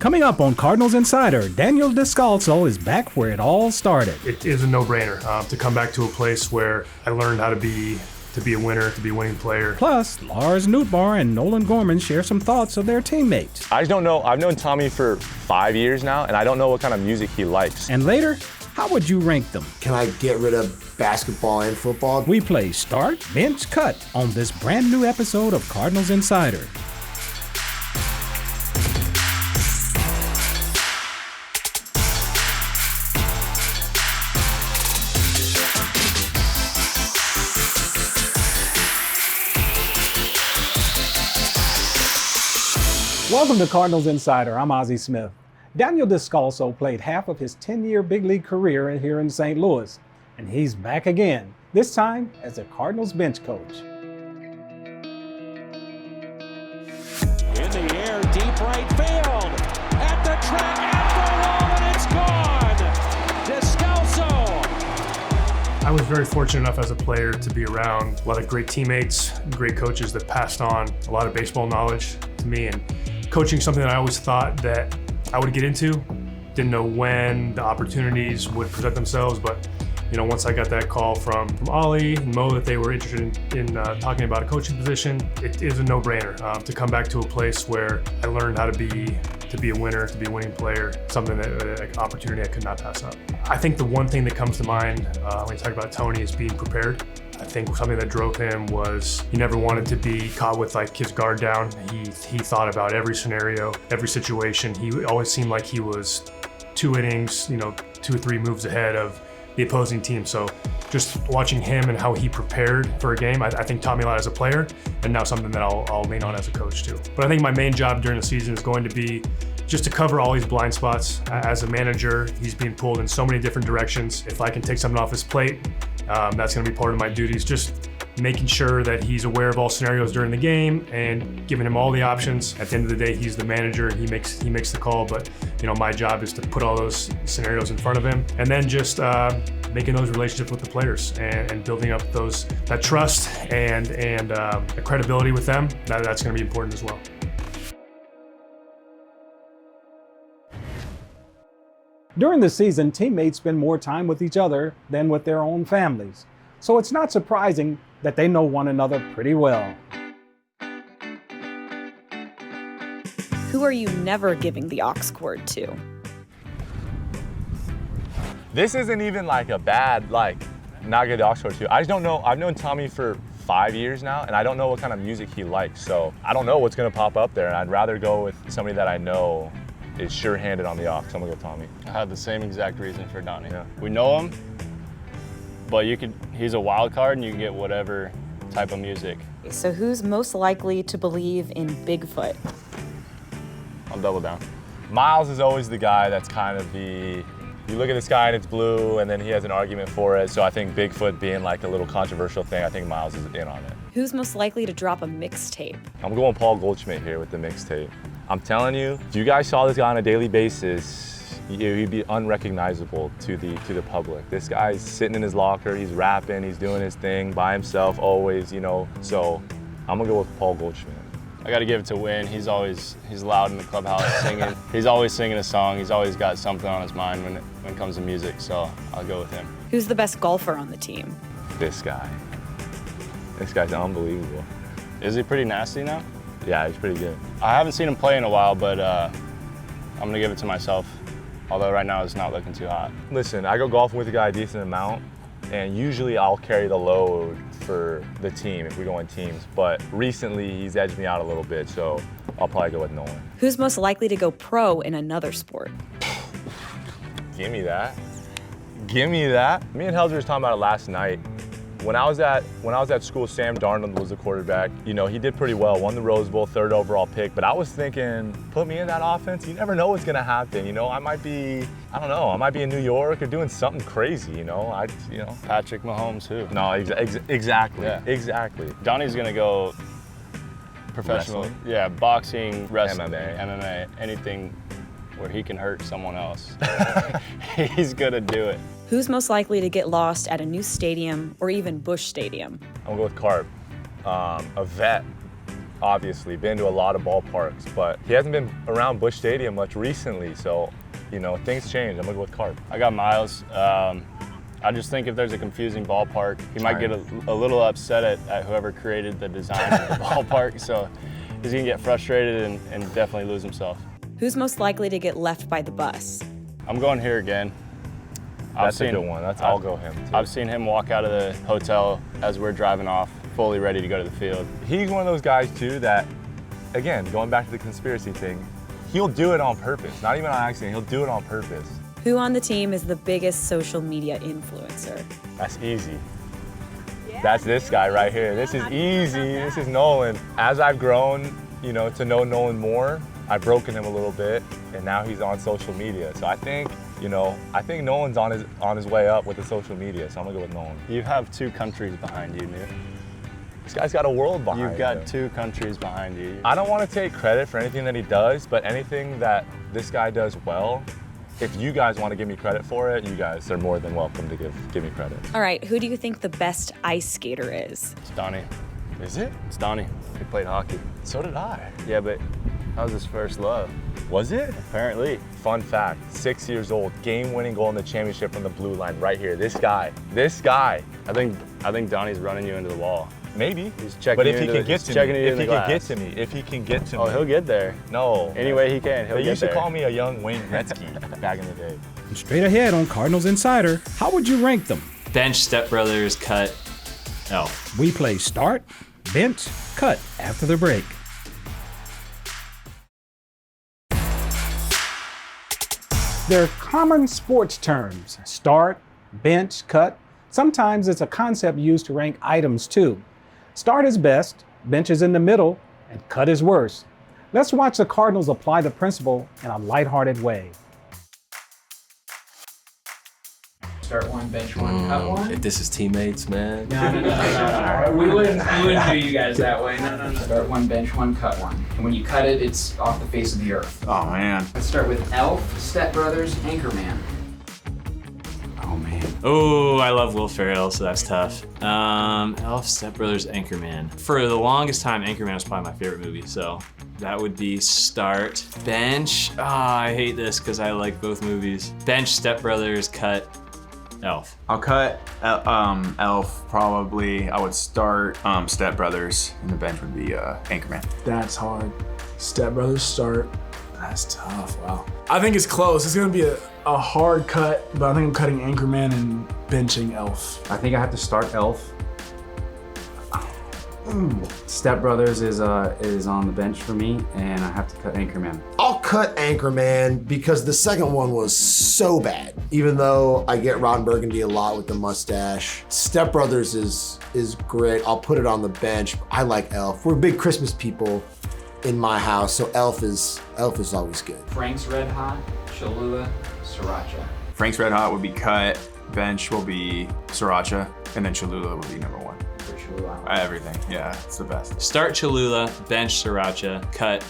Coming up on Cardinals Insider, Daniel Descalso is back where it all started. It is a no-brainer to come back to a place where I learned how to be a winner, to be a winning player. Plus, Lars Nootbaar and Nolan Gorman share some thoughts of their teammates. I just don't know. I've known Tommy for 5 years now, and I don't know what kind of music he likes. And later, how would you rank them? Can I get rid of basketball and football? We play Start, Bench, Cut on this brand new episode of Cardinals Insider. Welcome to Cardinals Insider. I'm Ozzie Smith. Daniel Descalso played half of his 10-year big league career here in St. Louis, and he's back again, this time as a Cardinals bench coach. In the air, deep right field, at the track, at the wall, and it's gone! Descalso! I was very fortunate enough as a player to be around a lot of great teammates, great coaches that passed on a lot of baseball knowledge to me, and coaching something that I always thought that I would get into. Didn't know when the opportunities would present themselves, but once I got that call from Ollie and Mo that they were interested in talking about a coaching position, it is a no-brainer to come back to a place where I learned how to be a winner, to be a winning player, something that an opportunity I could not pass up. I think the one thing that comes to mind when you talk about Tony is being prepared. I think something that drove him was he never wanted to be caught with his guard down. He thought about every scenario, every situation. He always seemed like he was 2 innings, 2 or 3 moves ahead of the opposing team. So just watching him and how he prepared for a game, I think taught me a lot as a player, and now something that I'll lean on as a coach too. But I think my main job during the season is going to be just to cover all these blind spots. As a manager, he's being pulled in so many different directions. If I can take something off his plate, that's going to be part of my duties. Just making sure that he's aware of all scenarios during the game and giving him all the options. At the end of the day, he's the manager. He makes the call, but my job is to put all those scenarios in front of him, and then just making those relationships with the players and building up that trust and the credibility with them. That's going to be important as well. During the season, teammates spend more time with each other than with their own families. So it's not surprising that they know one another pretty well. Who are you never giving the aux cord to? This isn't even a bad, not good aux cord to. I just don't know. I've known Tommy for 5 years now, and I don't know what kind of music he likes. So I don't know what's going to pop up there, and I'd rather go with somebody that I know is sure-handed on the aux. I'm gonna go Tommy. I had the same exact reason for Donnie. Yeah. We know him, but he's a wild card and you can get whatever type of music. So who's most likely to believe in Bigfoot? I'll double down. Miles is always the guy that's kind of you look at the sky and it's blue, and then he has an argument for it. So I think Bigfoot being a little controversial thing, I think Miles is in on it. Who's most likely to drop a mixtape? I'm going Paul Goldschmidt here with the mixtape. I'm telling you, if you guys saw this guy on a daily basis, he'd be unrecognizable to the public. This guy's sitting in his locker, he's rapping, he's doing his thing by himself always, So I'm gonna go with Paul Goldschmidt. I gotta give it to Win. He's loud in the clubhouse singing. He's always singing a song. He's always got something on his mind when it comes to music, so I'll go with him. Who's the best golfer on the team? This guy. This guy's unbelievable. Is he pretty nasty now? Yeah, he's pretty good. I haven't seen him play in a while, but I'm gonna give it to myself. Although right now it's not looking too hot. Listen, I go golfing with a guy a decent amount, and usually I'll carry the load for the team if we go in teams. But recently he's edged me out a little bit, so I'll probably go with Nolan. Who's most likely to go pro in another sport? Give me that. Give me that. Me and Helzer was talking about it last night. When I was at school, Sam Darnold was the quarterback. He did pretty well, won the Rose Bowl, 3rd overall pick. But I was thinking, put me in that offense. You never know what's gonna happen. I might be in New York or doing something crazy. Patrick Mahomes, who? No, exactly. Yeah. Exactly. Donnie's gonna go professional. Wrestling? Yeah, boxing, wrestling, MMA. anything where he can hurt someone else. He's gonna do it. Who's most likely to get lost at a new stadium or even Busch Stadium? I'm gonna go with Carp, a vet obviously, been to a lot of ballparks, but he hasn't been around Busch Stadium much recently, so, you know, things change. I'm gonna go with Card. I got Miles. I just think if there's a confusing ballpark, he might get a little upset at whoever created the design of the ballpark, so he's gonna get frustrated and definitely lose himself. Who's most likely to get left by the bus? I'm going here again. That's a good one. I'll go him, too. I've seen him walk out of the hotel as we're driving off, fully ready to go to the field. He's one of those guys, too, that, again, going back to the conspiracy thing, he'll do it on purpose. Not even on accident, he'll do it on purpose. Who on the team is the biggest social media influencer? That's easy. That's this guy right here. This is easy. This is Nolan. As I've grown, you know, to know Nolan more, I've broken him a little bit, and now he's on social media. So I think, you know, Nolan's on his way up with the social media. So I'm gonna go with Nolan. You have 2 countries behind you, Newt. This guy's got a world behind him. You've got 2 countries behind you. I don't want to take credit for anything that he does, but anything that this guy does well, if you guys want to give me credit for it, you guys are more than welcome to give me credit. All right, who do you think the best ice skater is? It's Donnie. Is it? It's Donnie. He played hockey. So did I. Yeah, but that was his first love. Was it? Apparently. Fun fact, 6 years old, game-winning goal in the championship from the blue line right here. This guy. I think Donnie's running you into the wall. Maybe. He's checking but you if he into can the- get he's to checking me, you if in he the can get glass. to me, if he can get to me. Oh, he'll get there. No. Any way he can, he'll They get used to there. call me a young Wayne Gretzky back in the day. Straight ahead on Cardinals Insider, how would you rank them? Bench, stepbrothers, cut, elf. We play start, bench, cut after the break. They're common sports terms: start, bench, cut. Sometimes it's a concept used to rank items too. Start is best, bench is in the middle, and cut is worse. Let's watch the Cardinals apply the principle in a lighthearted way. Start one, bench one, cut one. If this is teammates, man. No. We wouldn't do you guys that way. No. Start one, bench one, cut one. And when you cut it, it's off the face of the earth. Oh man. Let's start with Elf, Step Brothers, Anchorman. Oh man. Oh, I love Will Ferrell, so that's tough. Elf, Step Brothers, Anchorman. For the longest time, Anchorman was probably my favorite movie, so that would be start. Bench, I hate this because I like both movies. Bench, Step Brothers, cut, Elf. I'll cut Elf probably. I would start Step Brothers, and the bench would be Anchorman. That's hard. Step Brothers start. That's tough. Wow. I think it's close. It's gonna be a hard cut, but I think I'm cutting Anchorman and benching Elf. I think I have to start Elf. Step Brothers is on the bench for me, and I have to cut Anchorman. I'll cut Anchorman because the second one was so bad. Even though I get Ron Burgundy a lot with the mustache, Step Brothers is great. I'll put it on the bench. I like Elf. We're big Christmas people in my house, so Elf is always good. Frank's Red Hot, Cholula, Sriracha. Frank's Red Hot would be cut. Bench will be Sriracha, and then Cholula will be number 1. For Cholula. Everything. Yeah, it's the best. Start Cholula, bench Sriracha, cut.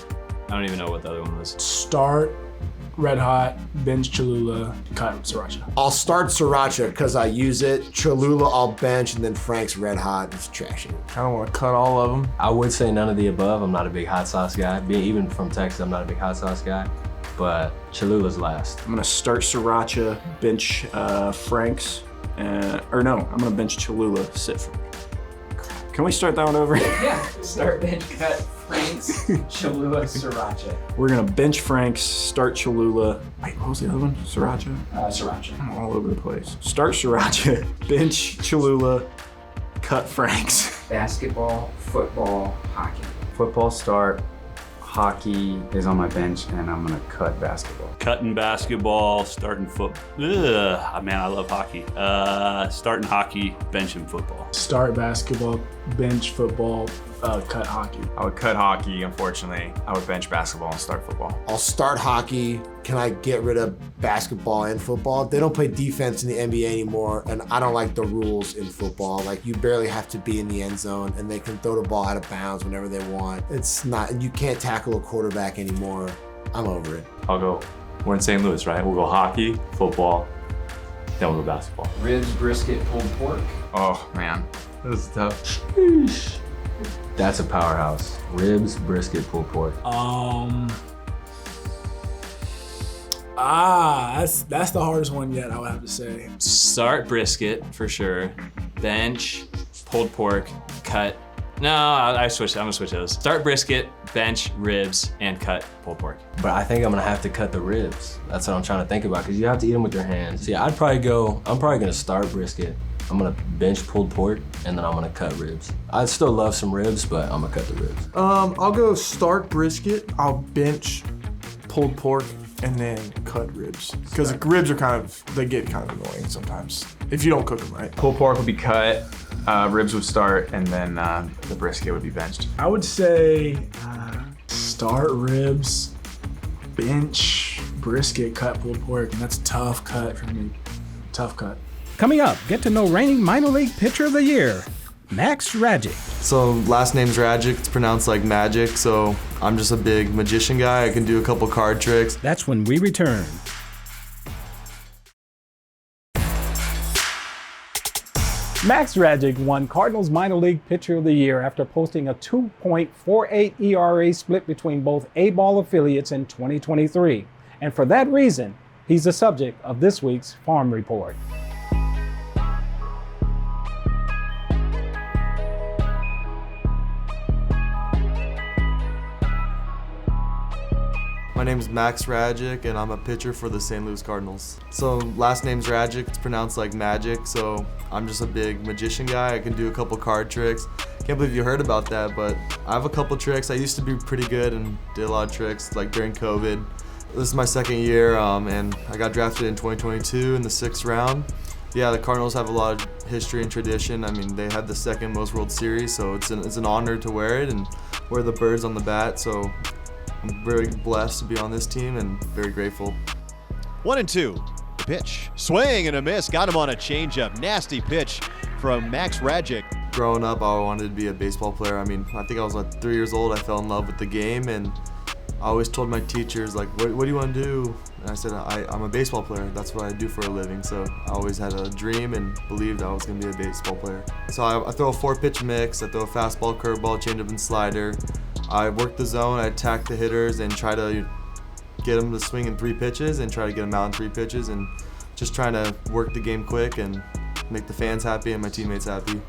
I don't even know what the other one was. Start Red Hot, bench Cholula, cut Sriracha. I'll start Sriracha because I use it. Cholula I'll bench, and then Frank's Red Hot is trashing it. I don't want to cut all of them. I would say none of the above. I'm not a big hot sauce guy. Being even from Texas, I'm not a big hot sauce guy. But Cholula's last. I'm gonna start Sriracha, bench Frank's, or no, I'm gonna bench Cholula, sit for. Can we start that one over? Yeah, start, bench, cut, Frank's, Cholula, Sriracha. We're gonna bench Frank's, start Cholula. Wait, what was the other one? Sriracha? Sriracha. I'm all over the place. Start Sriracha, bench Cholula, cut Frank's. Basketball, football, hockey. Football start, hockey is on my bench, and I'm gonna cut basketball. Cutting basketball, starting football. Man, I love hockey. Starting hockey, benching football. Start basketball, bench football, cut hockey. I would cut hockey, unfortunately. I would bench basketball and start football. I'll start hockey. Can I get rid of basketball and football? They don't play defense in the NBA anymore, and I don't like the rules in football. Like, you barely have to be in the end zone, and they can throw the ball out of bounds whenever they want. It's not, and you can't tackle a quarterback anymore. I'm over it. I'll go, we're in St. Louis, right? We'll go hockey, football, then we'll go basketball. Ribs, brisket, pulled pork. Oh man, this is tough. That's a powerhouse. Ribs, brisket, pulled pork. That's the hardest one yet, I would have to say. Start brisket for sure. Bench, pulled pork, cut. No, I switched. I'm gonna switch those. Start brisket, bench, ribs, and cut pulled pork. But I think I'm gonna have to cut the ribs. That's what I'm trying to think about, because you have to eat them with your hands. So yeah, I'm probably gonna start brisket. I'm gonna bench pulled pork, and then I'm gonna cut ribs. I still love some ribs, but I'm gonna cut the ribs. I'll go start brisket. I'll bench pulled pork, and then cut ribs. Because ribs are they get kind of annoying sometimes if you don't cook them right. Pulled pork would be cut, ribs would start, and then the brisket would be benched. I would say start ribs, bench brisket, cut pulled pork, and that's a tough cut for me. Tough cut. Coming up, get to know reigning minor league pitcher of the year, Max Ragic. So last name's Ragic, it's pronounced like magic, so I'm just a big magician guy. I can do a couple card tricks. That's when we return. Max Ragic won Cardinals minor league pitcher of the year after posting a 2.48 ERA split between both A-ball affiliates in 2023. And for that reason, he's the subject of this week's Farm Report. My name is Max Ragic, and I'm a pitcher for the St. Louis Cardinals. So last name's Ragic, it's pronounced like magic, so I'm just a big magician guy. I can do a couple card tricks. Can't believe you heard about that, but I have a couple tricks. I used to be pretty good and did a lot of tricks, like during COVID. This is my second year, and I got drafted in 2022 in the 6th round. Yeah, the Cardinals have a lot of history and tradition. I mean, they had the second most World Series, so it's an honor to wear it and wear the birds on the bat, so I'm very blessed to be on this team and very grateful. 1-2, the pitch. Swing and a miss, got him on a changeup. Nasty pitch from Max Ragic. Growing up, I wanted to be a baseball player. I mean, I think I was like 3 years old, I fell in love with the game, and I always told my teachers, like, what do you want to do? And I said, I'm a baseball player. That's what I do for a living. So I always had a dream and believed I was going to be a baseball player. So I throw a 4-pitch mix. I throw a fastball, curveball, changeup, and slider. I work the zone, I attack the hitters and try to get them to swing in 3 pitches and try to get them out in 3 pitches and just trying to work the game quick and make the fans happy and my teammates happy.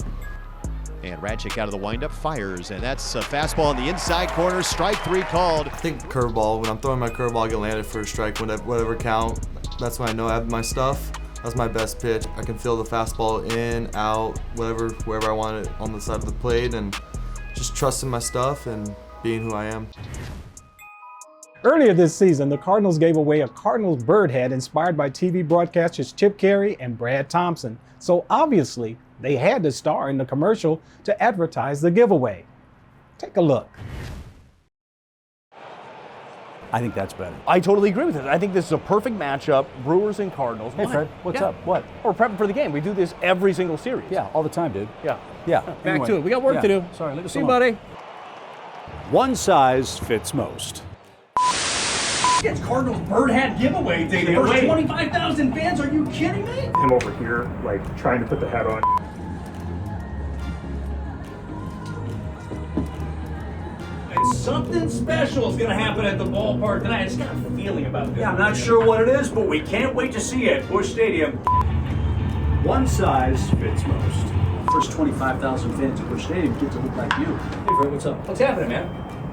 And Ragic out of the windup fires, and that's a fastball on the inside corner, strike 3 called. I think curveball, when I'm throwing my curveball, I get landed for a strike, whatever count. That's when I know I have my stuff. That's my best pitch. I can feel the fastball in, out, wherever I want it on the side of the plate, and just trusting my stuff and being who I am. Earlier this season, the Cardinals gave away a Cardinals bird head inspired by TV broadcasters Chip Caray and Brad Thompson. So obviously, they had to star in the commercial to advertise the giveaway. Take a look. I think that's better. I totally agree with it. I think this is a perfect matchup, Brewers and Cardinals. Hey, Fred, what's up? What? We're prepping for the game. We do this every single series. Yeah, all the time, dude. Yeah. Yeah. Back to it. We got work to do. Sorry, leave us See you, alone. buddy. One size fits most. It's Cardinals bird hat giveaway day. The first 25,000 fans. Are you kidding me? Him over here, like trying to put the hat on. And something special is going to happen at the ballpark tonight. I just got a feeling about this. Yeah, I'm not sure what it is, but we can't wait to see it. Busch Stadium. One size fits most. First 25,000 fans at Busch Stadium get to look like you. Hey, Fred, what's up? What's happening, man?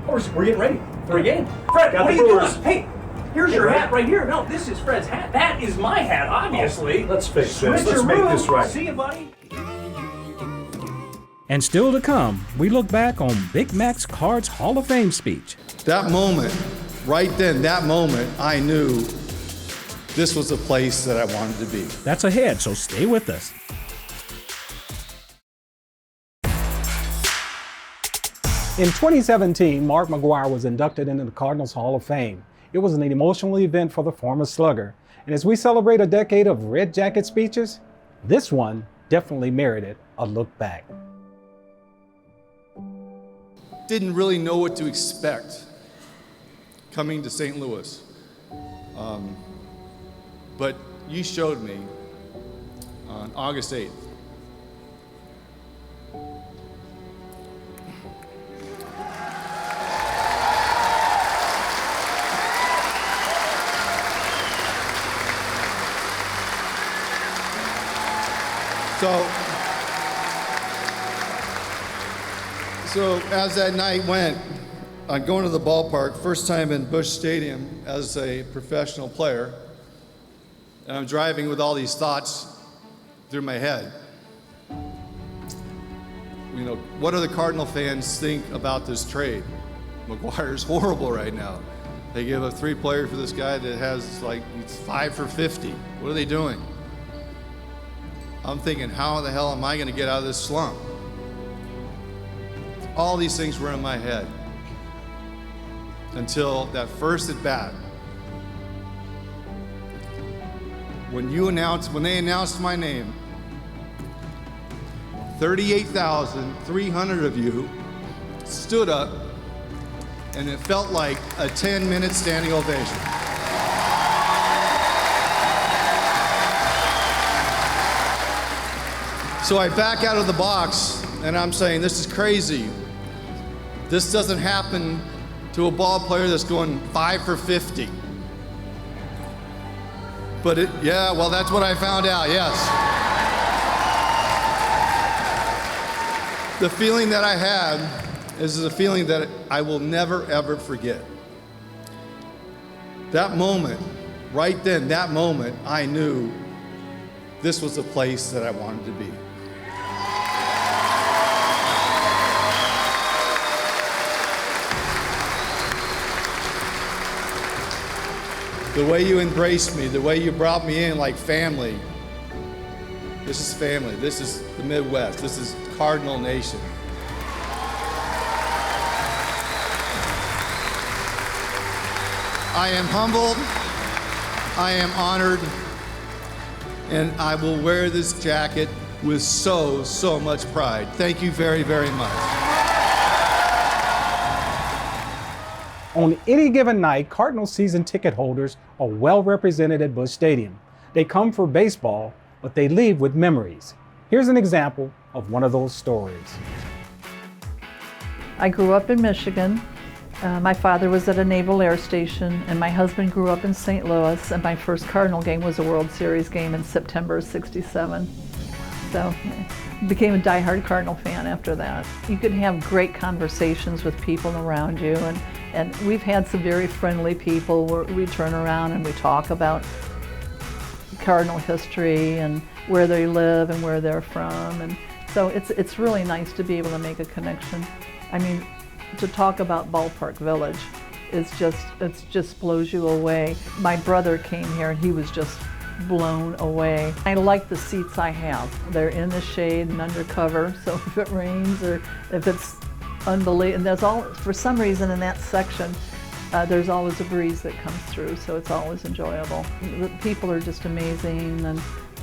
We're getting ready for a game. Fred, Got what the are you Brewers. doing? Hey, here's your hat right here. No, this is Fred's hat. That is my hat, obviously. Let's fix this. Let's make this right. See you, buddy. And still to come, we look back on Big Mac's Cards Hall of Fame speech. That moment, right then, that moment, I knew this was the place that I wanted to be. That's ahead, so stay with us. In 2017, Mark McGwire was inducted into the Cardinals Hall of Fame. It was an emotional event for the former slugger. And as we celebrate a decade of red jacket speeches, this one definitely merited a look back. Didn't really know what to expect coming to St. Louis. But you showed me on August 8th So as that night went, I'm going to the ballpark, first time in Busch Stadium as a professional player, and I'm driving with all these thoughts through my head. You know, what do the Cardinal fans think about this trade? McGwire's horrible right now. They give a 3-player for this guy that has it's 5 for 50. What are they doing? I'm thinking, how the hell am I going to get out of this slump? All these things were in my head until that first at bat. When they announced my name, 38,300 of you stood up, and it felt like a 10-minute standing ovation. So I back out of the box, and I'm saying, this is crazy. This doesn't happen to a ball player that's going 5 for 50. But yeah, well, that's what I found out, yes. The feeling that I had is a feeling that I will never, ever forget. That moment, right then, that moment, I knew this was the place that I wanted to be. The way you embraced me, the way you brought me in like family. This is family. This is the Midwest. This is Cardinal Nation. I am humbled. I am honored. And I will wear this jacket with so much pride. Thank you very, very much. On any given night, Cardinals season ticket holders are well represented at Busch Stadium. They come for baseball, but they leave with memories. Here's an example of one of those stories. I grew up in Michigan. My father was at a Naval Air Station, and my husband grew up in St. Louis, and my first Cardinal game was a World Series game in September of '67. So I became a diehard Cardinal fan after that. You can have great conversations with people around you, and we've had some very friendly people where we turn around and we talk about Cardinal history and where they live and where they're from. And so it's really nice to be able to make a connection. I mean, to talk about Ballpark Village it just blows you away. My brother came here and he was just blown away. I like the seats I have. They're in the shade and under cover, so if it rains or if it's unbelievable, and for some reason in that section, there's always a breeze that comes through, so it's always enjoyable. The people are just amazing,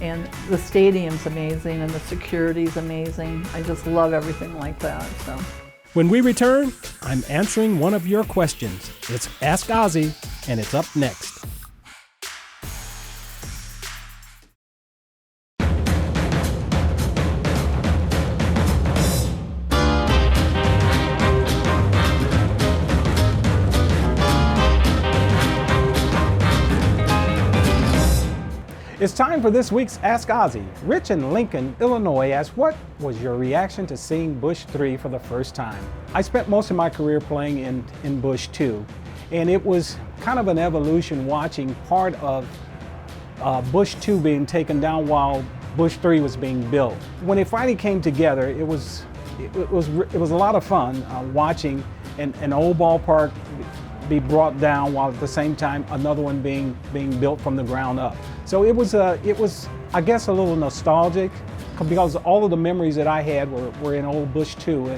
and the stadium's amazing, and the security's amazing. I just love everything like that. So. When we return, I'm answering one of your questions. It's Ask Ozzy, and it's up next. It's time for this week's Ask Ozzy. Rich in Lincoln, Illinois asks, what was your reaction to seeing Busch 3 for the first time? I spent most of my career playing in Busch 2, and it was kind of an evolution watching part of Busch 2 being taken down while Busch 3 was being built. When it finally came together, it was a lot of fun watching an old ballpark be brought down while at the same time another one being built from the ground up. So it was I guess a little nostalgic because all of the memories that I had were in old Busch 2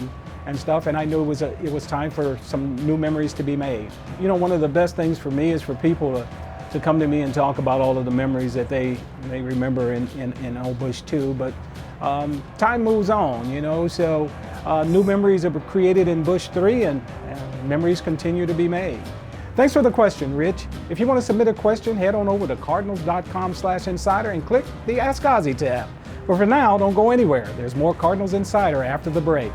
and stuff, and I knew it was time for some new memories to be made. You know, one of the best things for me is for people to come to me and talk about all of the memories that they remember in old Busch 2, but time moves on, you know, so new memories are created in Busch 3 and memories continue to be made. Thanks for the question, Rich. If you want to submit a question, head on over to cardinals.com/insider and click the Ask Ozzy tab. But for now, don't go anywhere. There's more Cardinals Insider after the break.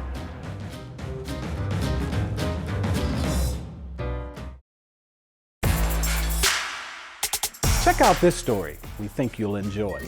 Check out this story we think you'll enjoy.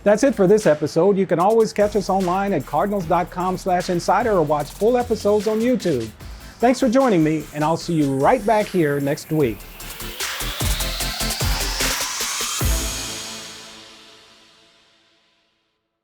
That's it for this episode. You can always catch us online at cardinals.com/insider or watch full episodes on YouTube. Thanks for joining me, and I'll see you right back here next week.